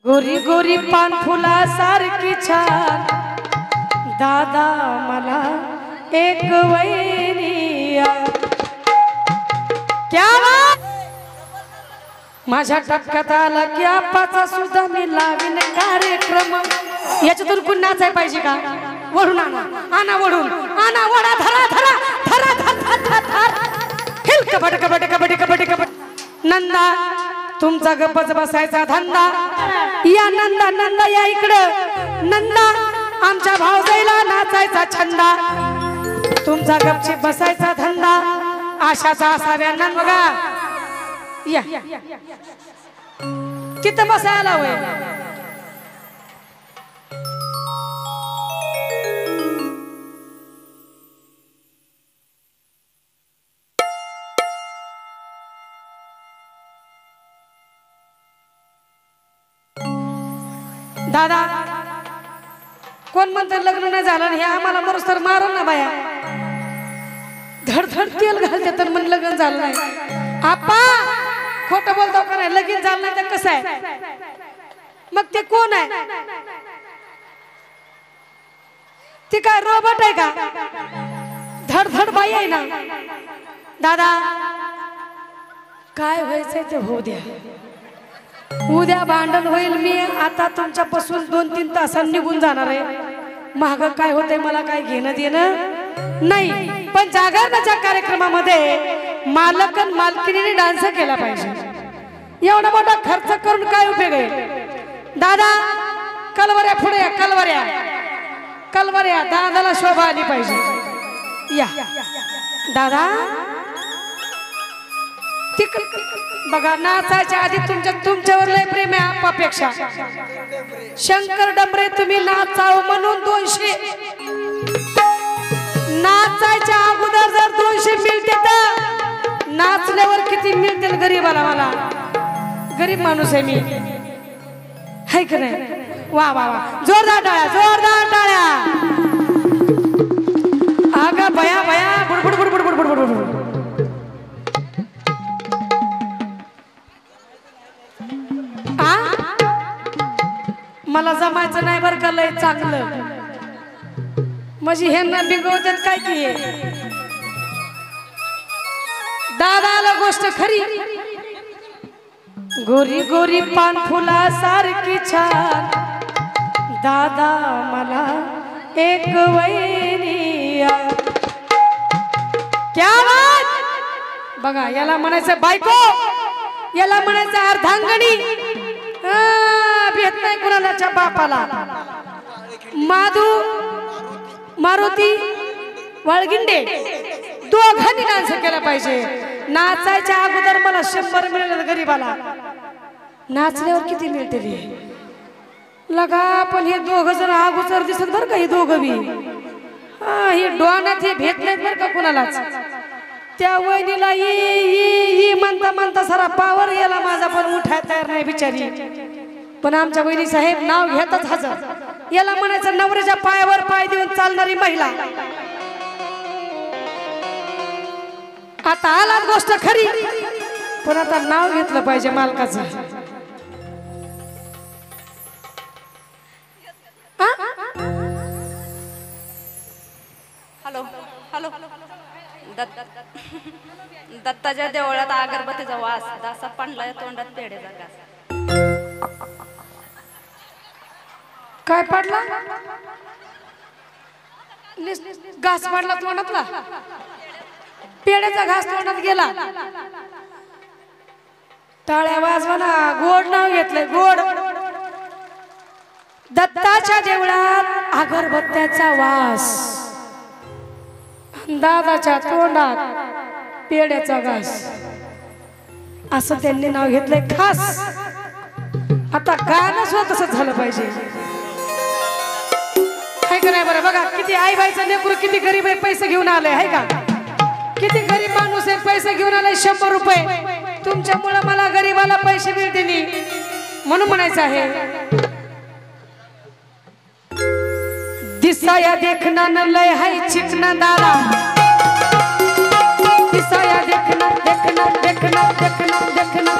गोरी गोरी पान फुला सारखी छान दादा मला एक वैरिया क्या माझ्या टप्प्यात आला की आपाचा सुद्धा मी लावीन कार्यक्रम। याच्यातून कुण नाचाय पाहिजे का? वळून आणा वळून आणा वडा धरा धरा धरा धरा धरा hill cupboard cupboard cupboard cupboard cupboard. Nanda तुमचा गप्पच बसायचा धंदा या नंदा नंदा या इकडं नंदा आमच्या भावजाईला नाचायचा छंदा तुमचा गपचीप बसायचा धंदा आशाचा असाव्या नंद बघा या तिथं बसायला होय। दादा कोण म्हणतं लग्न नाही झालं हे आम्हाला मरुस तर मारण ना बाया धडधड तेल घालते तर मन लग्न झालं नाही। आपा खोटं बोलतो का नाही? लगीन झालं नाही तर कसं आहे? मग ते कोण आहे? ती काय रोबोट आहे का? धडधड बाई आहे ना। दादा काय व्हायचंय ते होऊ द्या उद्या भांडण होईल। मी आता तुमच्यापासून 2-3 तासांनी निघून जाणार आहे। माग काय होतंय मला काय घेणं देणं नाही। पण जागरणाच्या कार्यक्रमामध्ये मालक आणि मालकिनीने डान्स केला पाहिजे। एवढा मोठा खर्च करून काय उपयोग आहे? दादा कलवऱ्या पुढे या कलवऱ्या कलवऱ्या दादाला शोभा आली पाहिजे। या दादा बघा नाचायच्या आधी तुमच्यावर लय प्रेम आहे आपापेक्षा। शंकर डंबरे तुम्ही नाचाव म्हणून 200 नाचायच्या अगोदर जर 200 मिळते तर नाचल्यावर किती मिळतील गरीबाला? मला गरीब माणूस आहे मी हाय का नाही? वा वा वा जोरदार टाळ्या जोरदार टाळ्या। आगा बया बया बुडबुड बुडबुड बुडबुड बुडबुड। मला जमायचं नाही बरं का लय चांगलं म्हणजे ह्यांना बिघडवतात काय की दादाला गोष्ट खरी। गोरी गोरी पान फुला सारखी छान दादा मला एक वैरिया क्या बात। बघा याला म्हणायचं बायको याला म्हणायचं अर्धांगणी भेट नाही कुणालाच्या बापाला। माधू मारुती वळगिंडे दोघांनी डान्स केला पाहिजे। नाचायच्या अगोदर मला 100 मिळालं गरीबाला नाचल्यावर किती मिळते रे लगा। पण हे दोघ जण अगोदर दिसत बरं का? हे दोघं बी हे डोण्यात हे भेट नाहीत बरं का कुणालाच। त्या वहिनीला ये म्हणता म्हणता सारा पावर याला माझा पण उठाय तयार नाही बिचारी। पण आमच्या वहिनी साहेब नाव घेतच हजर। याला म्हणायचं नवऱ्याच्या पायावर पाय देऊन चालणारी महिला। आता आलाच गोष्ट खरी पण आता नाव घेतलं पाहिजे मालकाचं। हॅलो हॅलो दत्ताच्या देवळात अगरबत्तीचा वास दासा पांडला तोंडात पेढेचा घास। काय पडला? घास पडला तोंडातला पेढ्याचा घास तोंडात गेला। टाळ्या वाजवा ना गोड नाव घेतलंय गोड। दत्ताच्या देवळात अगरबत्त्याचा वास दादाच्या तोंडात पेढ्याचा घास असं त्यांनी नाव घेतलंय खास। आता गाणं स्वतःच झालं पाहिजे हाय का नाही? बरं बघा किती आई बाईचं लेकरू किती गरीब आहे पैसे घेऊन आलंय हाय का? किती गरीब माणूस आहे पैसे घेऊन आलाय 100 रुपये। तुमच्यामुळे मला गरीबाला पैसे मिळतील म्हणून म्हणायचं आहे दिसाया देखना न लय हाय चिकना दादा दिसाया देखना देखना देखना देखना देखना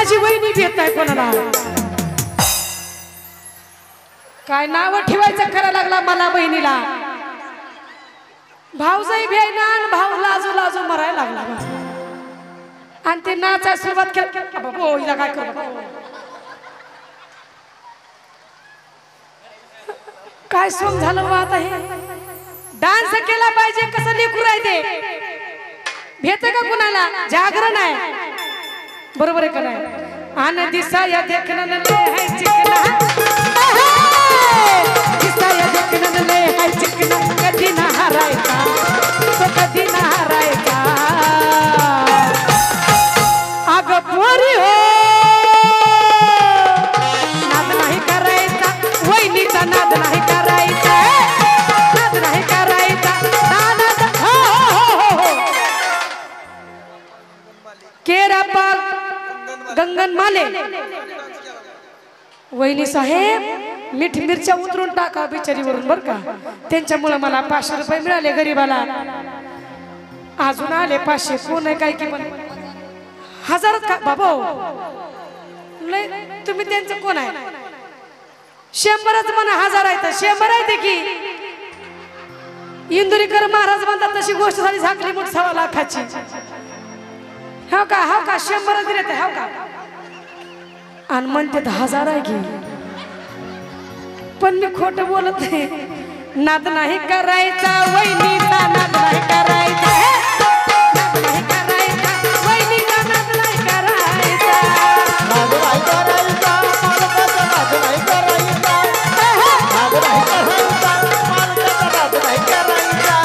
माझी वहिनी भेट नाही कोणाला. काय नाव ठेवायचं करायला लागला मला बहिणीला. भाऊजाई भेटना आणि भाऊ लाजू लाजू मरायला लागला. आणि ते नाचायला सुरुवात केली. हो हिला काय करू काय सोंग झालं बा आता. हे डान्स केला पाहिजे. कसं लेकरू आहे ते भेट का कुणाला. जागरण आहे बरोबर आहे का नाही. आन दिसाया देखणं ले है चिकना. दिसाया देखणं ले है चिकना. कधी ना हरायचा तो कधी ना हरायचा. अगं पोरी हो नाद नाही करायचा. वहिनीचा नाद नाही करायचा. नाद नाही करायचा. नाद हो हो हो केरापा गंगन माले. वहिनी साहेब मीठ मिरच्या उतरून टाका बिचारीवरून बर का. त्यांच्यामुळे मला 500 रुपये मिळाले गरीबाला. अजून आले 500. कोण आहे काय की पण 1000 का बाबा लय. तुम्ही त्यांचं कोण आहे. 100च म्हणा 1000 आहे तर 100 आहे की. इंदुरीकर महाराज म्हणतात तशी गोष्ट झाली. झाकली मोठ 1.25 लाखाची. हो का 100 दिले ते हो का. आणि म्हणते 10,000 आहे की. पण मी खोट बोलत नाही. नाद नाही करायचा वहिनीचा. नाद नाही करायचा. नाद नाही करायचा वहिनीचा. नाद नाही करायचा. नाद नाही करायचा. मालकाचा नाद नाही करायचा. नाद नाही करायचा. मालकाचा नाद नाही करायचा.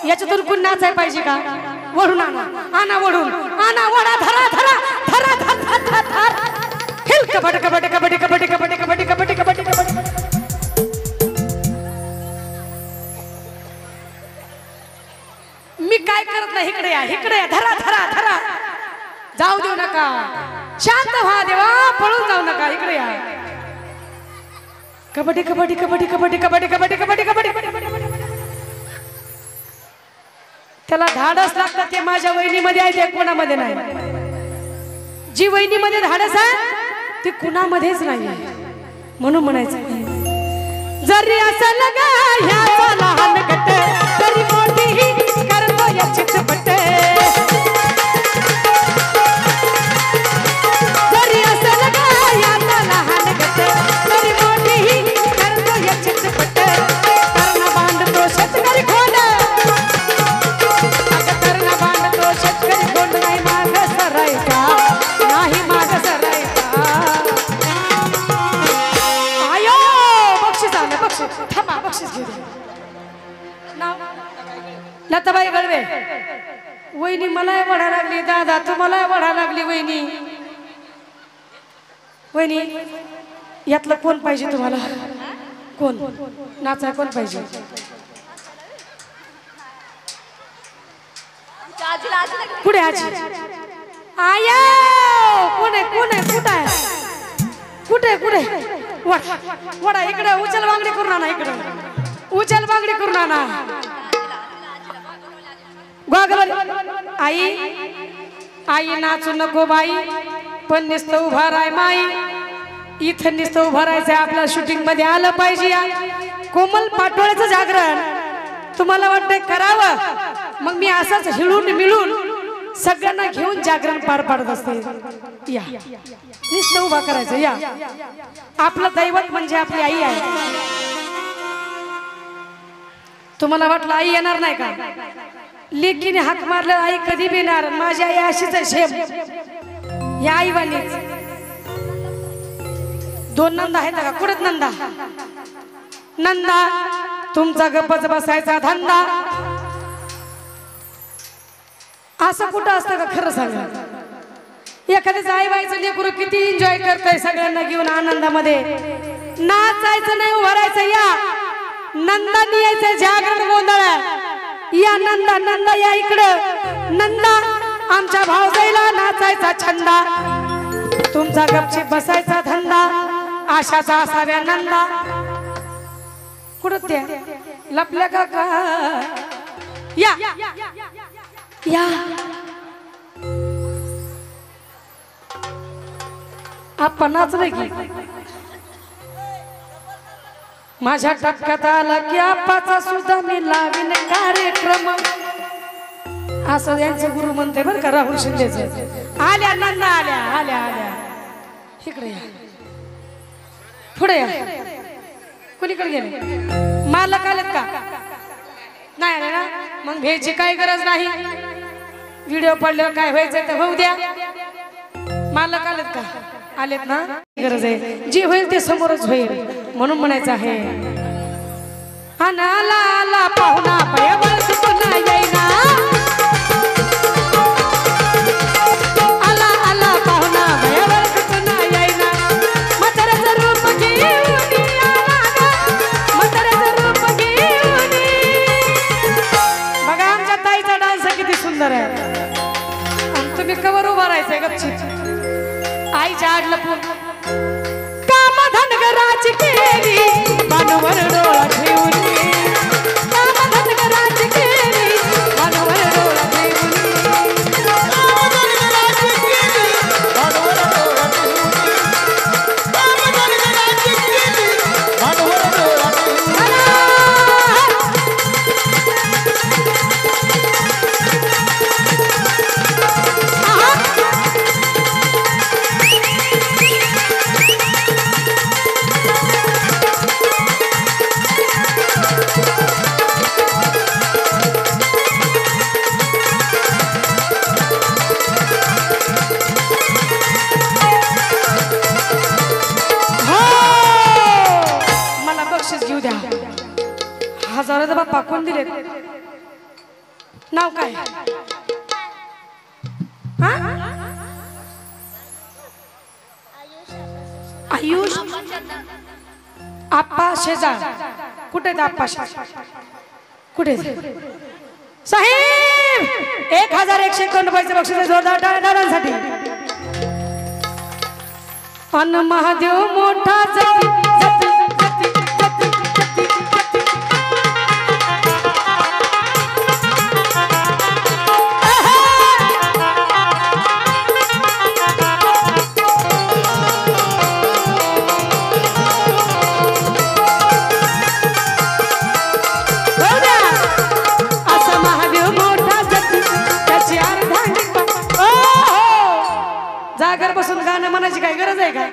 याच्यातून कोण नाचाय पाहिजे का. वळून आणा. आणा वळून. आणा वडा. धरा धरा धरा धरा धरा धरा. हिल कबड्डी कबड्डी कबड्डी कबड्डी कबड्डी कबड्डी कबड्डी कबड्डी कबड्डी. मी काय करत नाही. इकडे या इकडे या. धरा धरा धरा. जाऊ देऊ नका. शांत व्हा देवा. पळून जाऊ नका. इकडे या. कबड्डी कबड्डी कबड्डी कबड्डी कबड्डी कबड्डी कबड्डी कबड्डी कबड्डी. त्याला धाडस लागतं. ते माझ्या वहिनीमध्ये आहे. ते कोणामध्ये नाही. जी वहिनीमध्ये धाडस आहे ती कुणामध्येच नाही. म्हणून म्हणायचं जरी असं लगा ह्याचा लहान गट तरी मोठीही करतो या चितपट. जरी असं लगा ह्याचा लहान गट तरी मोठीही करतो या चितपट. करणं बांधतो शेतकरी खोड. शेतकरी कोण नाही माग सरायचा. नाही माग सरायचा. आयो बक्षीस आलं. बक्षीस थांबा. बक्षीस घेऊ दे. नाव लताबाई गळवे. वहिनी मला वढा लागली. दादा तुम्हाला वढा लागली. वहिनी वहिनी यातलं कोण पाहिजे तुम्हाला. कोण नाचाय कोण पाहिजे. कुठे आजी. आया कोण आहे कोण आहे कुठं आहे. कुठे कुठे वडा. इकडे उचल बांगडी करून आणा. इकडे उचल बांगडी करून आणा. आई आई नाचू नको बाई. पण नुसतं उभा राय माई. इथं नुसतं उभं राहायचं. आपल्या शूटिंग मध्ये आलं पाहिजे. कोमल पाटोळ्याचं जागरण तुम्हाला वाटतंय करावं. मग मी असंच हिळून मिळून सगळ्यांना घेऊन जागरण पार पाडत असते. या नुसतं उभा करायचं. या आपलं दैवत म्हणजे आपली आई आहे. तुम्हाला वाटलं आई येणार नाही का. लेकीने हाक मारलं आई कधी बी येणार. माझी आई अशीच आहे शेम. या आईवानीच 2 नंदा आहेत का. कुठत नंदा. नंदा तुमचा गप्पच बसायचा धंदा. असं कुठं असतं का खरं सांगा. एखाद्याचं आई बाईचं लेकरू किती एन्जॉय करतंय सगळ्यांना घेऊन आनंदामध्ये. नाचायचं नाही उभारायचं, या नंदानी यायचं जागरण गोंधळ. या नंदा नंदा या इकडं. नंदा आमच्या भावजाईला नाचायचा छंदा, तुमचा गपचीप बसायचा धंदा, आशाचा असाव्या नंदा. कुठं त्या लपल्या का या या आपण नाचले की माझ्या टप्प्यात आला की आपाचा सुद्धा मी लावीन कार्यक्रम. असं यांचे गुरु म्हणते बरं का राहुल शिंदेचं. आल्या नंदा आल्या आल्या आल्या इकडे या, पुढे या. कुणीकडे गेले? मालक आलेत का? नाही आले ना, मग भेटची काही गरज नाही. व्हिडिओ पडल्यावर काय व्हायचं तर होऊ द्या. मालक आलेत का? आलेत ना, गरज आहे. जे होईल ते समोरच होईल म्हणून म्हणायचं आहे. आला आला पाहुणा पायावर सुटून येईना, आला आला पाहुणा पायावर सुटून येईना. म्हाताऱ्याचं रूप घेऊन आला ग, म्हाताऱ्याचं रूप घेऊन. बघा आमच्या ताईचा डान्स किती सुंदर आहे. आणि तुम्ही कवर उभा राहायचंय गपचीप आईच्या आड लपून. काम धनगराची केली मानवर डोळा ठेवून, काम धनगराची केली मानवर डोळा ठेवून. हजाराचा बाप्पा कोण दिले? नाव काय? आयुष आप्पा शेजार. कुठे आप्पा कुठे? साहेब 1151 रुपयाचे बक्षीस जोरदार टाळ्यांसाठी. अन महादेव मोठा जती जती जती जती जती जती. जागर बसून गाणं म्हणायची काय गरज आहे का?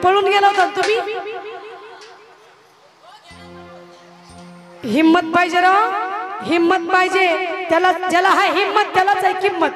पळून गेला होता तुम्ही. हिम्मत पाहिजे राव, हिम्मत पाहिजे. त्याला ज्याला हा हिम्मत त्यालाच आहे किंमत.